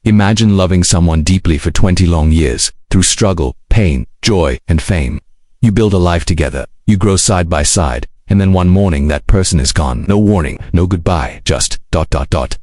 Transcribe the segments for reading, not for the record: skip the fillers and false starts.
Imagine loving someone deeply for 20 long years, through struggle, pain, joy, and fame. You build a life together, you grow side by side, and then one morning that person is gone. No warning, no goodbye, just ...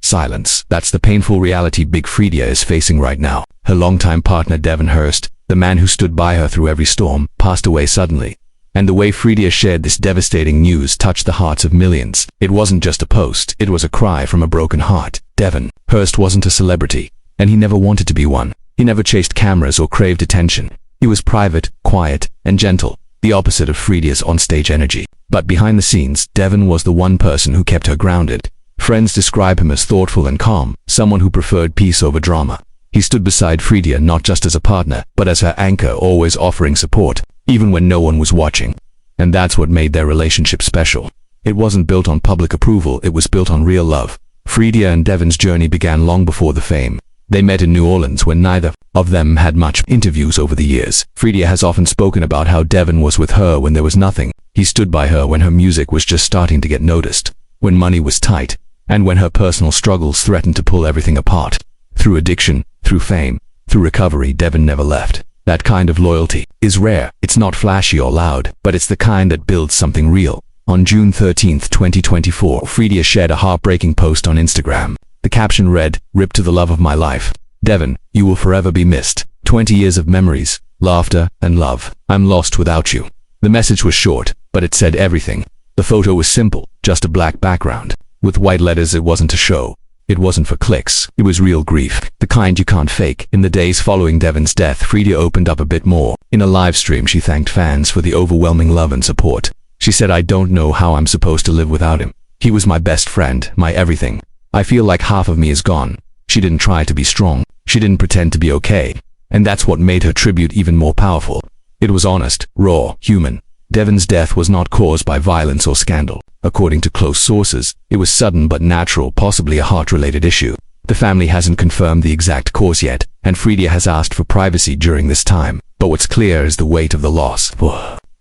silence. That's the painful reality Big Freedia is facing right now. Her longtime partner Devon Hurst, the man who stood by her through every storm, passed away suddenly. And the way Freedia shared this devastating news touched the hearts of millions. It wasn't just a post, it was a cry from a broken heart. Devon Hurst wasn't a celebrity, and he never wanted to be one. He never chased cameras or craved attention. He was private, quiet, and gentle, the opposite of Freedia's onstage energy. But behind the scenes, Devon was the one person who kept her grounded. Friends describe him as thoughtful and calm, someone who preferred peace over drama. He stood beside Freedia not just as a partner, but as her anchor, always offering support, even when no one was watching. And that's what made their relationship special. It wasn't built on public approval, it was built on real love. Freedia and Devon's journey began long before the fame. They met in New Orleans when neither of them had much interviews over the years. Freedia has often spoken about how Devon was with her when there was nothing. He stood by her when her music was just starting to get noticed, when money was tight, and when her personal struggles threatened to pull everything apart. Through addiction, through fame, through recovery, Devon never left. That kind of loyalty is rare. It's not flashy or loud, but it's the kind that builds something real. On June 13, 2024, Freedia shared a heartbreaking post on Instagram. The caption read, "Ripped to the love of my life. Devon, you will forever be missed. 20 years of memories, laughter, and love. I'm lost without you." The message was short, but it said everything. The photo was simple, just a black background. With white letters. It wasn't a show. It wasn't for clicks. It was real grief, the kind you can't fake. In the days following Devon's death, Freedia opened up a bit more. In a live stream, she thanked fans for the overwhelming love and support. She said, "I don't know how I'm supposed to live without him. He was my best friend, my everything. I feel like half of me is gone." She didn't try to be strong. She didn't pretend to be okay. And that's what made her tribute even more powerful. It was honest, raw, human. Devon's death was not caused by violence or scandal. According to close sources, it was sudden but natural, possibly a heart-related issue. The family hasn't confirmed the exact cause yet, and Freedia has asked for privacy during this time. But what's clear is the weight of the loss.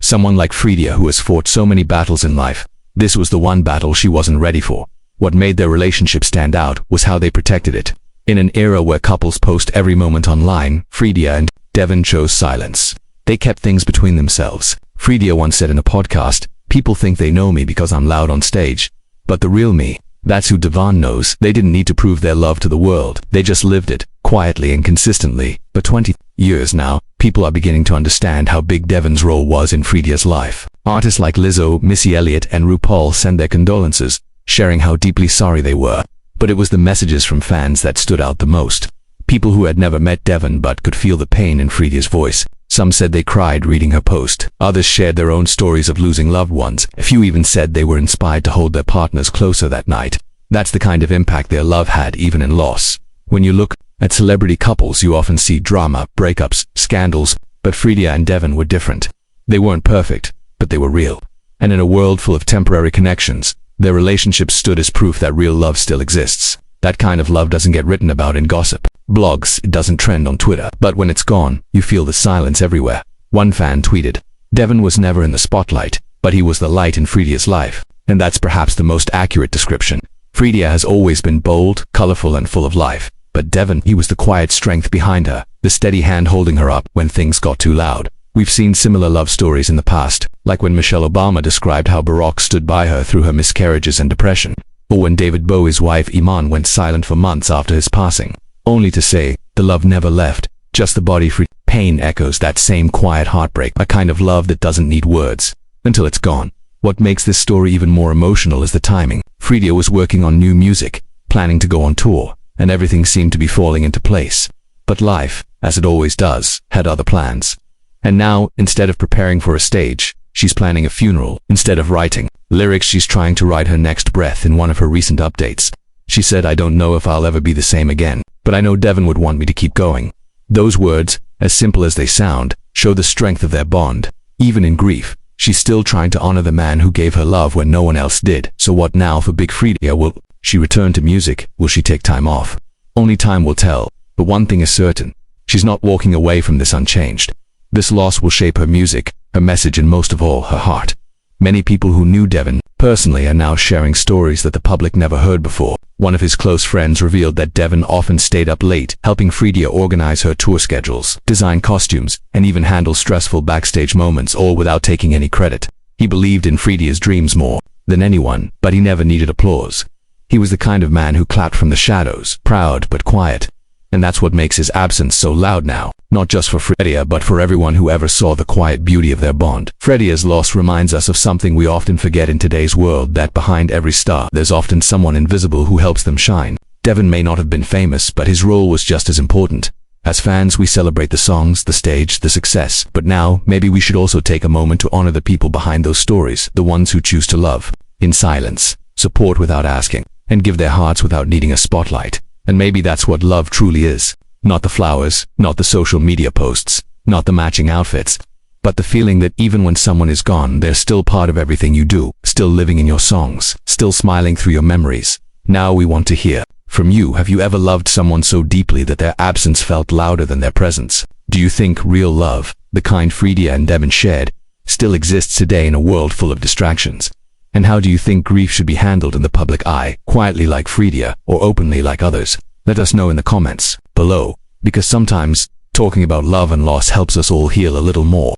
Someone like Freedia, who has fought so many battles in life, this was the one battle she wasn't ready for. What made their relationship stand out was how they protected it. In an era where couples post every moment online, Freedia and Devon chose silence. They kept things between themselves. Freedia once said in a podcast, "People think they know me because I'm loud on stage. But the real me, that's who Devon knows." They didn't need to prove their love to the world. They just lived it, quietly and consistently. For 20 years now, people are beginning to understand how big Devon's role was in Freedia's life. Artists like Lizzo, Missy Elliott, and RuPaul sent their condolences, sharing how deeply sorry they were. But it was the messages from fans that stood out the most. People who had never met Devon but could feel the pain in Freedia's voice. Some said they cried reading her post. Others shared their own stories of losing loved ones. A few even said they were inspired to hold their partners closer that night. That's the kind of impact their love had, even in loss. When you look at celebrity couples, you often see drama, breakups, scandals, but Freedia and Devon were different. They weren't perfect, but they were real. And in a world full of temporary connections, their relationship stood as proof that real love still exists. That kind of love doesn't get written about in gossip, blogs, it doesn't trend on Twitter. But when it's gone, you feel the silence everywhere. One fan tweeted, "Devon was never in the spotlight, but he was the light in Freedia's life." And that's perhaps the most accurate description. Freedia has always been bold, colorful, and full of life. But Devon, he was the quiet strength behind her, the steady hand holding her up when things got too loud. We've seen similar love stories in the past, like when Michelle Obama described how Barack stood by her through her miscarriages and depression. Or when David Bowie's wife Iman went silent for months after his passing, only to say, "The love never left, just the body free." Pain echoes that same quiet heartbreak, a kind of love that doesn't need words, until it's gone. What makes this story even more emotional is the timing. Freedia was working on new music, planning to go on tour, and everything seemed to be falling into place. But life, as it always does, had other plans. And now, instead of preparing for a stage, she's planning a funeral. Instead of writing lyrics, she's trying to write her next breath. In one of her recent updates, she said, "I don't know if I'll ever be the same again, but I know Devon would want me to keep going." Those words, as simple as they sound, show the strength of their bond. Even in grief, she's still trying to honor the man who gave her love when no one else did. So what now for Big Freedia? Will she return to music? Will she take time off? Only time will tell. But one thing is certain, she's not walking away from this unchanged. This loss will shape her music, her message, and most of all, her heart. Many people who knew Devon personally are now sharing stories that the public never heard before. One of his close friends revealed that Devon often stayed up late, helping Freedia organize her tour schedules, design costumes, and even handle stressful backstage moments, all without taking any credit. He believed in Freedia's dreams more than anyone, but he never needed applause. He was the kind of man who clapped from the shadows, proud but quiet. And that's what makes his absence so loud now, not just for Freedia but for everyone who ever saw the quiet beauty of their bond. Freedia's loss reminds us of something we often forget in today's world, that behind every star, there's often someone invisible who helps them shine. Devon may not have been famous, but his role was just as important. As fans, we celebrate the songs, the stage, the success, but now, maybe we should also take a moment to honor the people behind those stories, the ones who choose to love in silence, support without asking, and give their hearts without needing a spotlight. And maybe that's what love truly is. Not the flowers, not the social media posts, not the matching outfits, but the feeling that even when someone is gone, they're still part of everything you do, still living in your songs, still smiling through your memories. Now we want to hear from you. Have you ever loved someone so deeply that their absence felt louder than their presence? Do you think real love, the kind Freedia and Devon shared, still exists today in a world full of distractions? And how do you think grief should be handled in the public eye, quietly like Freedia, or openly like others? Let us know in the comments below, because sometimes talking about love and loss helps us all heal a little more.